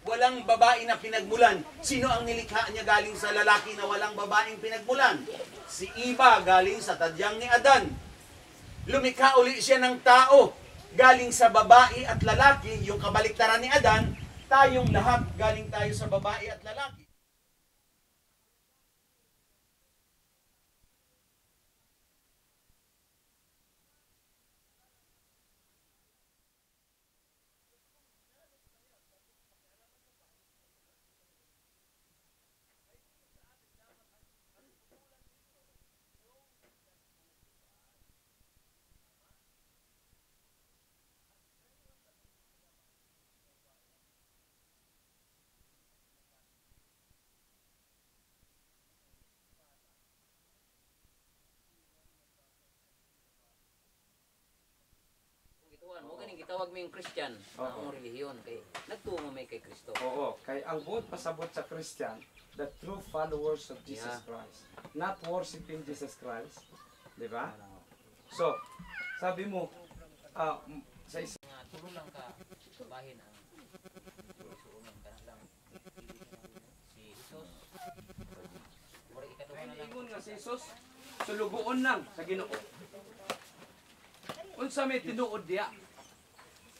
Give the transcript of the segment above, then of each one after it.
Walang babae na pinagmulan. Sino ang nilikha niya galing sa lalaki na walang babaeng pinagmulan? Si Eva galing sa tadyang ni Adan. Lumikha uli siya ng tao galing sa babae at lalaki, yung kabaliktaran ni Adan. Tayong lahat galing tayo sa babae at lalaki. Mo ganing gitawag mo yung Christian, ang relihiyon kay nagtuo may kay Kristo. Oo, kay ang buot pasabot sa Christian, the true followers of Jesus Christ, not worshiping Jesus Christ, di ba? So, sabi mo sa isa Tulong lang ka bahin ang suunan ka lang si Jesus. Mura ikatuwa na lang. ingon nga si Jesus, sulugoon lang sa Ginoo. Unsa may tinuod diya?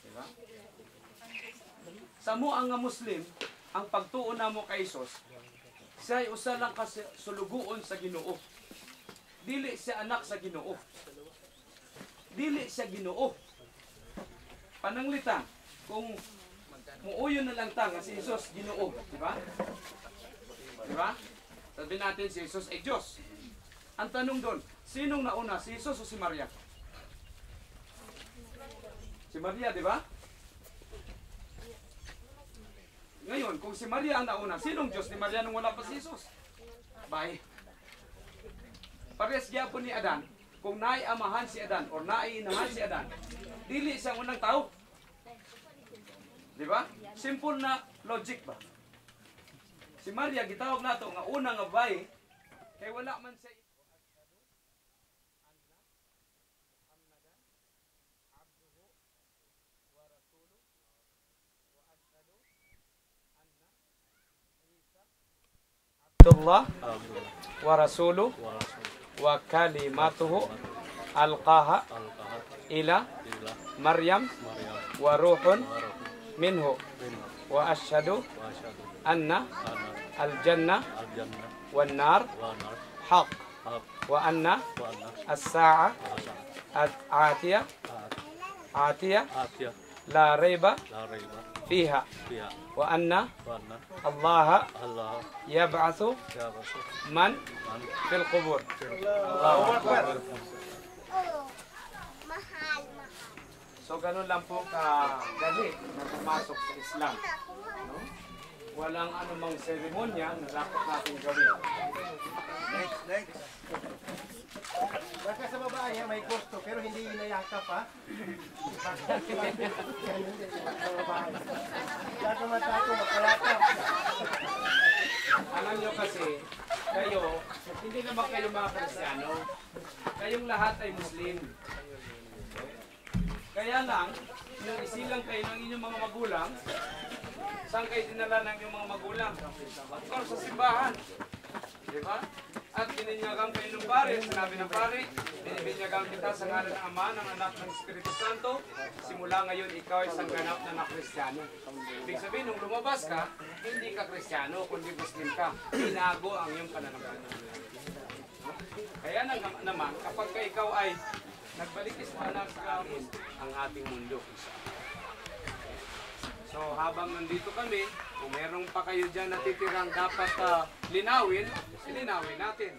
Diba? Sa mo ang nga Muslim, ang pagtuo na mo kay Jesus, siya usa lang ka sulugoon sa Ginoo. Dili siya anak sa Ginoo. Dili siya Ginoo. Pananglitan, kung muuyon na lang ta nga si Jesus Ginoo, di ba? Di ba? Sabi natin si Jesus ay Diyos. Ang tanong doon, sinong nauna, si Jesus o si Maria? Si Maria, di ba? Ngayon, kung si Maria ang nauna, sinong Diyos ni Maria nung wala pa si Jesus? Bye. Pares gyapon ni Adan, kung naay amahan si Adan or naay inahan si Adan, dili siyang unang tao. Di ba? Simple na logic ba? Si Maria gitawag nato nga una nga babae kay wala man siya Abdullah wa rasuluh wa kalimatuhu alqaha ila Maryam wa ruhun minhu wa ashhadu anna al-jannah wan nar haq wa anna as-sa'a atiyah la rayba fiha wa anna Allah yab'athu man fil qubur. Allahu Akbar. So ganun lang po kadali na pumasok sa Islam. No? Walang anumang seremonya na dapat natin gawin. Next. Baka sa babae may gusto pero hindi inayakap ha. Baka matako magkayakap. Alam nyo kasi, kayo, hindi naman kayo mga Kristiyano. Kayong lahat ay Muslim. Kaya lang, nung isilang kayo ng inyong mga magulang, saan kayo dinala ng inyong mga magulang? Of course, sa simbahan. Diba? At bininyagang kayo ng pare, sinabi ng pare, binibinyagang kita sa ngalan ng Ama, ng Anak, ng Espiritu Santo. Simula ngayon, ikaw ay isang ganap na Kristiyano. Ibig sabihin, nung lumabas ka, hindi ka Kristiyano, kundi Muslim ka. Binago ang iyong pananampalataya. Kaya naman, kapag ikaw ay nagbalik-iswanan sa amin ang ating mundo. So habang nandito kami, kung meron pa kayo dyan natitirang dapat linawin, linawin natin.